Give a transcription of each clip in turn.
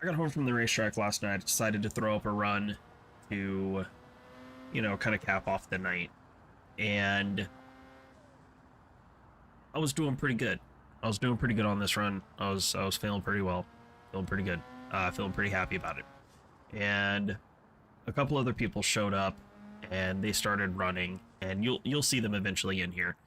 I got home from the racetrack last night. I decided to throw up a run to, kind of cap off the night. And I was doing pretty good. I was doing pretty good on this run. I was feeling pretty well, feeling pretty good, feeling pretty happy about it. And a couple other people showed up, and they started running, and you'll see them eventually in here.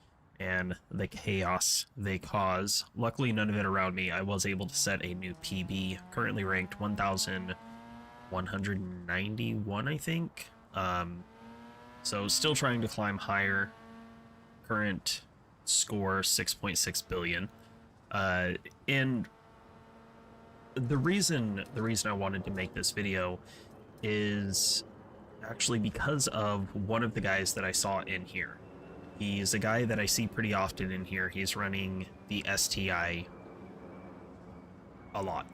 And the chaos they cause. Luckily, none of it around me. I was able to set a new PB, currently ranked 1,191, I think. So still trying to climb higher. Current score 6.6 billion. And the reason I wanted to make this video is actually because of one of the guys that I saw in here. He's a guy that I see pretty often in here. He's running the STI a lot.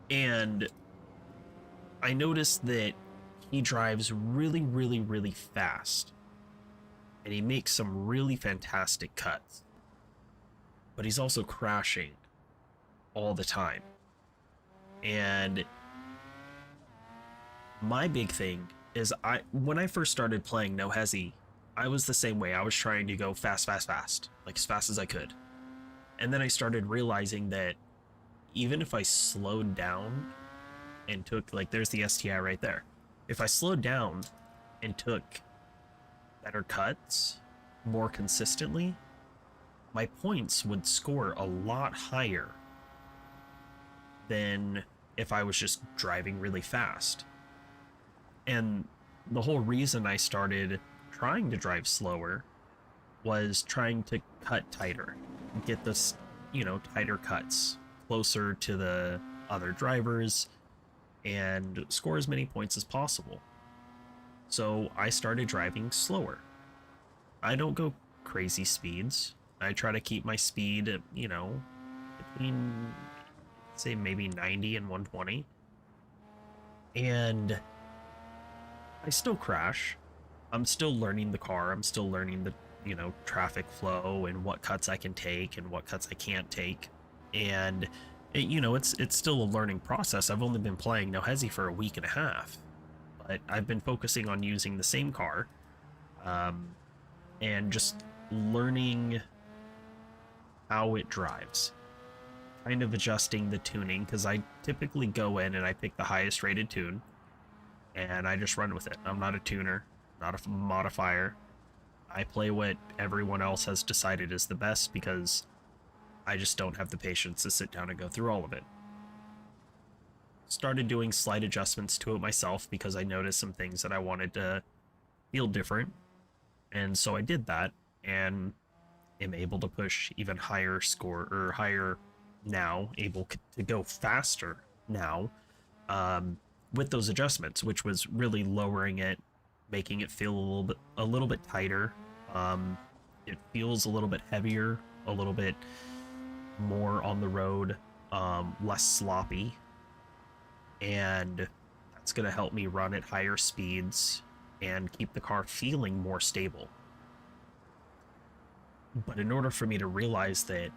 And I noticed that he drives really, really, really fast. And he makes some really fantastic cuts. But he's also crashing all the time. And my big thing is when I first started playing No Hesi, I was the same way. I was trying to go fast, like as fast as I could. And then I started realizing that even if I slowed down and took, like, there's the STI right there. If I slowed down and took better cuts more consistently, my points would score a lot higher than if I was just driving really fast. And the whole reason I started trying to drive slower was trying to cut tighter, get this, tighter cuts closer to the other drivers and score as many points as possible. So I started driving slower. I don't go crazy speeds. I try to keep my speed, between, say, maybe 90 and 120. And I still crash. I'm still learning the car. I'm still learning the, traffic flow and what cuts I can take and what cuts I can't take. And, it's still a learning process. I've only been playing No Hesi for a week and a half. But I've been focusing on using the same car. And just learning how it drives. Kind of adjusting the tuning, because I typically go in and I pick the highest rated tune. And I just run with it. I'm not a tuner, not a modifier. I play what everyone else has decided is the best because I just don't have the patience to sit down and go through all of it. Started doing slight adjustments to it myself because I noticed some things that I wanted to feel different. And so I did that and am able to push even higher score, or higher now, able to go faster now. With those adjustments, which was really lowering it, making it feel a little bit tighter. It feels a little bit heavier, a little bit more on the road, less sloppy, and that's going to help me run at higher speeds and keep the car feeling more stable. But in order for me to realize that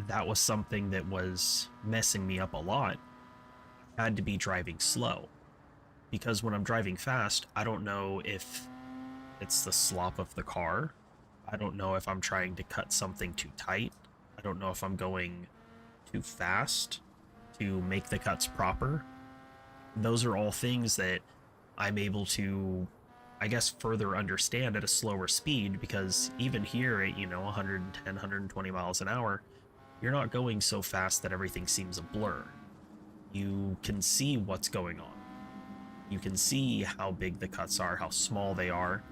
that was something that was messing me up a lot, had to be driving slow, because when I'm driving fast, I don't know if it's the slop of the car. I don't know if I'm trying to cut something too tight. I don't know if I'm going too fast to make the cuts proper. Those are all things that I'm able to, I guess, further understand at a slower speed, because even here at, 110, 120 miles an hour, you're not going so fast that everything seems a blur. You can see what's going on. You can see how big the cuts are, how small they are,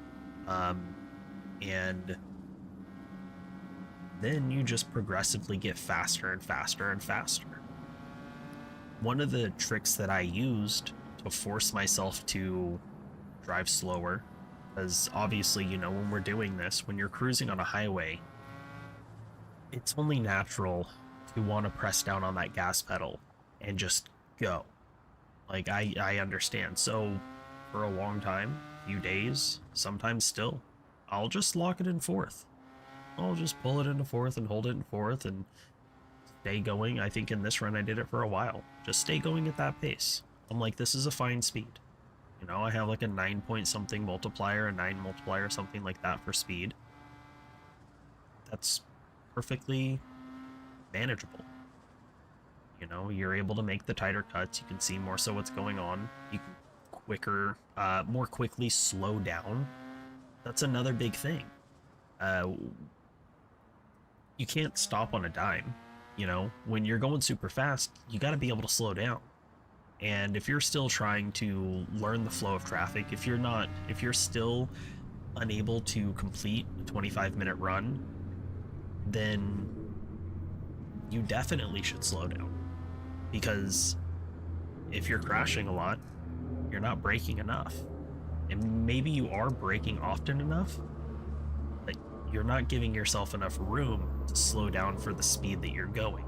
and then you just progressively get faster and faster and faster. One of the tricks that I used to force myself to drive slower, because obviously, when we're doing this, when you're cruising on a highway, it's only natural to want to press down on that gas pedal and just go. Like, I understand. So for a long time, few days, sometimes still, I'll just lock it in fourth. I'll just pull it into fourth and hold it in fourth and stay going. I think in this run I did it for a while. Just stay going at that pace. I'm like, this is a fine speed. You know, I have like a 9 point something multiplier, a 9 multiplier, something like that for speed. That's perfectly manageable. You know, you're able to make the tighter cuts. You can see more so what's going on. You can more quickly slow down. That's another big thing. You can't stop on a dime. You know, when you're going super fast, you got to be able to slow down. And if you're still trying to learn the flow of traffic, if you're still unable to complete a 25-minute run, then you definitely should slow down. Because if you're crashing a lot, you're not braking enough. And maybe you are braking often enough, but you're not giving yourself enough room to slow down for the speed that you're going.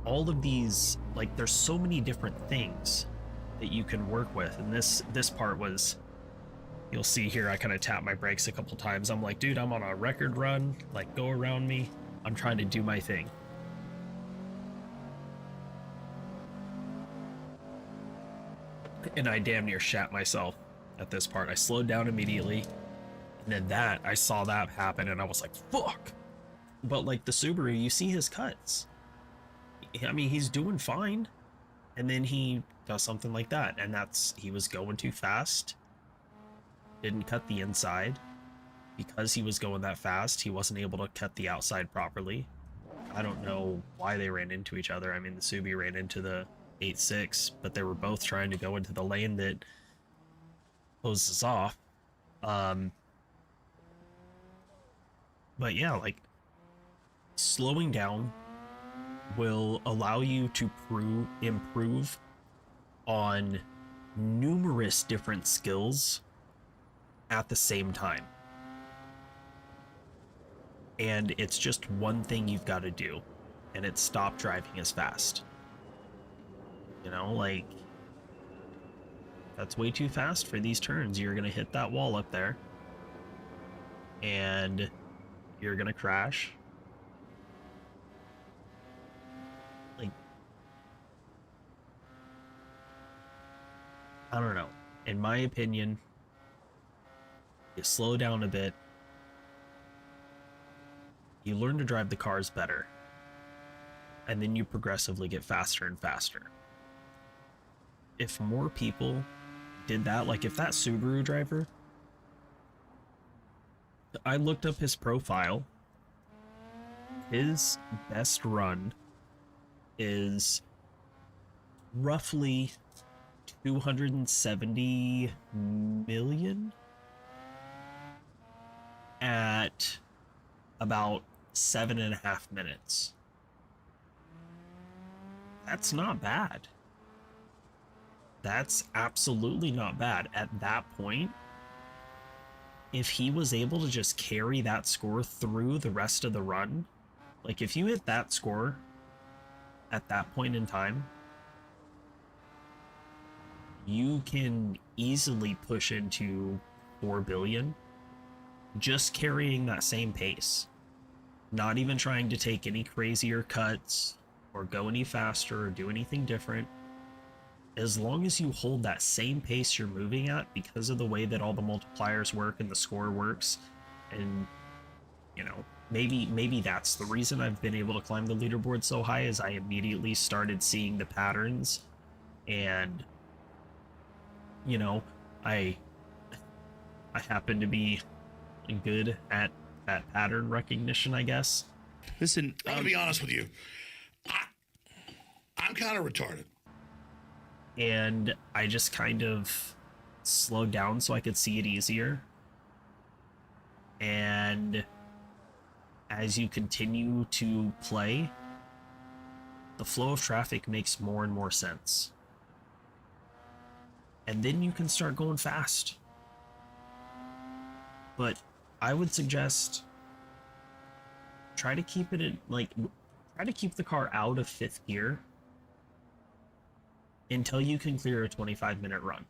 All of these, like, there's so many different things that you can work with. And this part was, you'll see here, I kind of tap my brakes a couple times. I'm like, dude, I'm on a record run. Like, go around me. I'm trying to do my thing. And I damn near shat myself at this part. I slowed down immediately. And then I saw that happen and I was like, fuck. But like the Subaru, you see his cuts. I mean, he's doing fine. And then he does something like that. And he was going too fast. Didn't cut the inside. Because he was going that fast, he wasn't able to cut the outside properly. I don't know why they ran into each other. I mean, the Subi ran into the 8.6, but they were both trying to go into the lane that closes off. But yeah, like, slowing down will allow you to improve on numerous different skills at the same time. And it's just one thing you've got to do, and it's stop driving as fast. You know, like, that's way too fast for these turns. You're going to hit that wall up there, and you're going to crash. Like, I don't know. In my opinion, you slow down a bit. You learn to drive the cars better, and then you progressively get faster and faster. If more people did that, like if that Subaru driver, I looked up his profile, his best run is roughly 270 million at about 7.5 minutes. That's not bad. That's absolutely not bad. At that point, if he was able to just carry that score through the rest of the run, like if you hit that score at that point in time, you can easily push into 4 billion just carrying that same pace. Not even trying to take any crazier cuts or go any faster or do anything different. As long as you hold that same pace you're moving at, because of the way that all the multipliers work and the score works, and you know, maybe that's the reason I've been able to climb the leaderboard so high, is I immediately started seeing the patterns, and you know, I happen to be good at that pattern recognition, I guess. Listen, I'm gonna be honest with you. I'm kind of retarded. And I just kind of slowed down so I could see it easier. And as you continue to play, the flow of traffic makes more and more sense. And then you can start going fast. But I would suggest try to keep it in, like, try to keep the car out of 5th gear until you can clear a 25-minute run.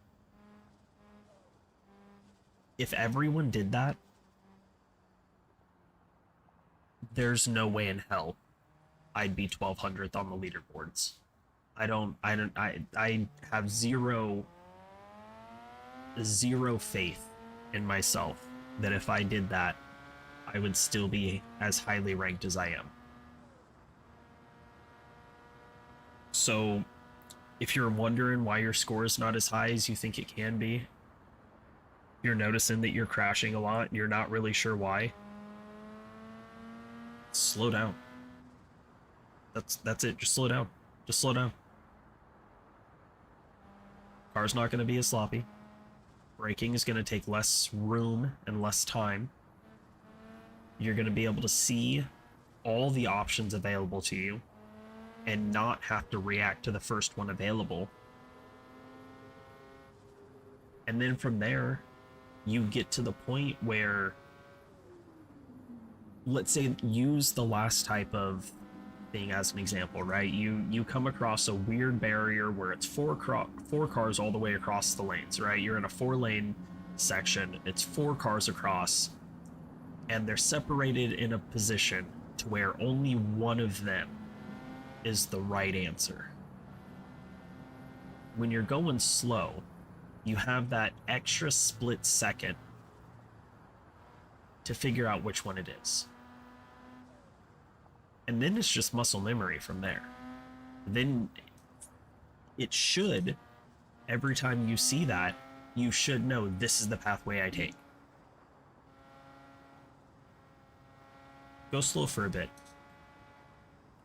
If everyone did that, there's no way in hell I'd be 1200th on the leaderboards. I have zero faith in myself that if I did that, I would still be as highly ranked as I am. So, if you're wondering why your score is not as high as you think it can be, you're noticing that you're crashing a lot, you're not really sure why, slow down. That's it, just slow down. Just slow down. Car's not going to be as sloppy. Braking is going to take less room and less time. You're going to be able to see all the options available to you and not have to react to the first one available. And then from there, you get to the point where, let's say, use the last type of thing as an example, right? You come across a weird barrier where it's four cars all the way across the lanes, right? You're in a 4-lane section, it's 4 cars across, and they're separated in a position to where only one of them is the right answer. When you're going slow, you have that extra split second to figure out which one it is. And then it's just muscle memory from there. Then it should, every time you see that, you should know this is the pathway I take. Go slow for a bit.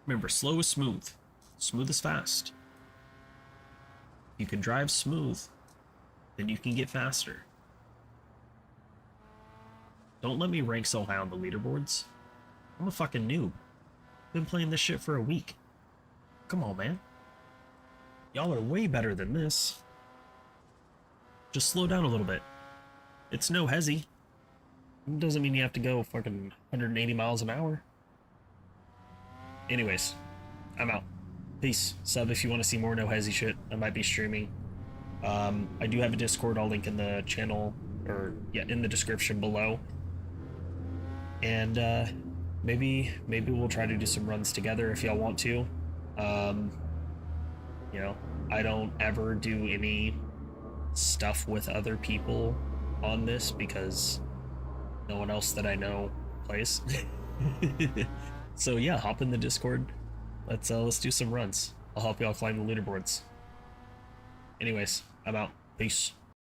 Remember, slow is smooth. Smooth is fast. You can drive smooth, then you can get faster. Don't let me rank so high on the leaderboards. I'm a fucking noob. Been playing this shit for a week. Come on, man. Y'all are way better than this. Just slow down a little bit. It's no Hesi. It doesn't mean you have to go fucking 180 miles an hour. Anyways, I'm out. Peace. Sub if you want to see more no Hesi shit. I might be streaming. I do have a Discord. I'll link in the channel, or yeah, in the description below. And maybe we'll try to do some runs together if y'all want to. You know, I don't ever do any stuff with other people on this because no one else that I know plays. So yeah, hop in the Discord. Let's do some runs. I'll help y'all climb the leaderboards. Anyways, I'm out. Peace.